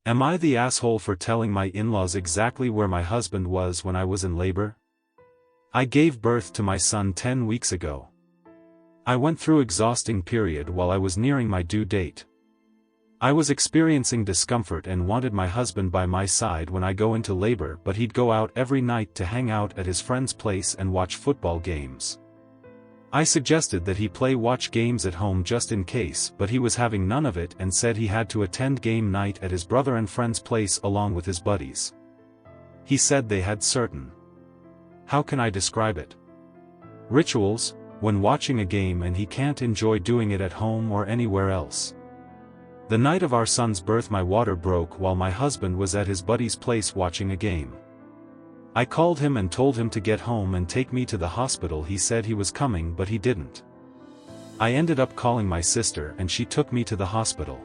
Am I the asshole for telling my in-laws exactly where my husband was when I was in labor? I gave birth to my son 10 weeks ago. I went through exhausting period while I was nearing my due date. I was experiencing discomfort and wanted my husband by my side when I go into labor, but he'd go out every night to hang out at his friend's place and watch football games. I suggested that he watch games at home just in case, but he was having none of it and said he had to attend game night at his brother and friend's place along with his buddies. He said they had certain, how can I describe it, rituals when watching a game, and he can't enjoy doing it at home or anywhere else. The night of our son's birth my water broke while my husband was at his buddy's place watching a game. I called him and told him to get home and take me to the hospital. He said he was coming but he didn't. I ended up calling my sister and she took me to the hospital.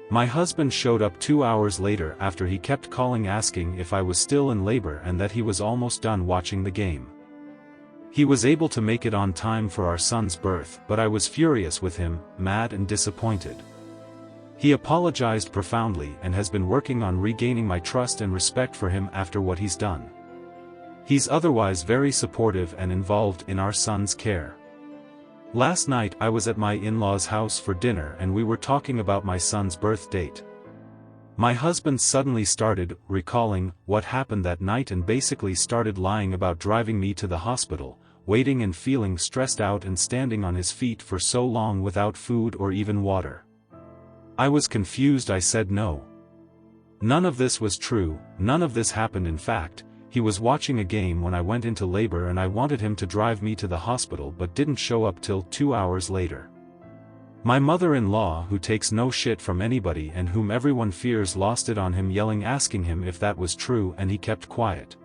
My husband showed up 2 hours later after he kept calling asking if I was still in labor and that he was almost done watching the game. He was able to make it on time for our son's birth, but I was furious with him, mad and disappointed. He apologized profoundly and has been working on regaining my trust and respect for him after what he's done. He's otherwise very supportive and involved in our son's care. Last night I was at my in-laws' house for dinner and we were talking about my son's birth date. My husband suddenly started recalling what happened that night and basically started lying about driving me to the hospital, waiting and feeling stressed out and standing on his feet for so long without food or even water. I was confused. I said no. None of this was true, none of this happened. In fact, he was watching a game when I went into labor and I wanted him to drive me to the hospital but didn't show up till 2 hours later. My mother-in-law, who takes no shit from anybody and whom everyone fears, lost it on him, yelling asking him if that was true, and he kept quiet.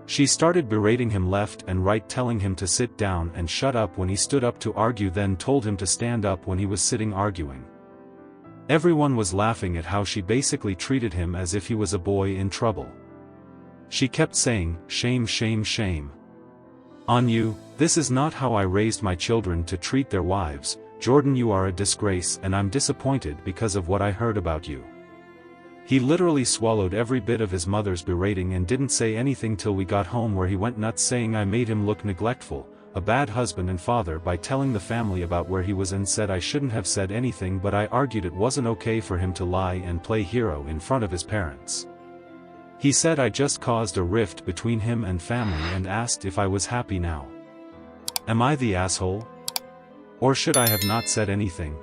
She started berating him left and right, telling him to sit down and shut up when he stood up to argue, then told him to stand up when he was sitting arguing. Everyone was laughing at how she basically treated him as if he was a boy in trouble. She kept saying, "Shame, shame, shame on you. This is not how I raised my children to treat their wives. Jordan, you are a disgrace and I'm disappointed because of what I heard about you." He literally swallowed every bit of his mother's berating and didn't say anything till we got home, where he went nuts saying I made him look neglectful, a bad husband and father, by telling the family about where he was, and said I shouldn't have said anything, but I argued it wasn't okay for him to lie and play hero in front of his parents. He said I just caused a rift between him and family and asked if I was happy now. Am I the asshole? Or should I have not said anything?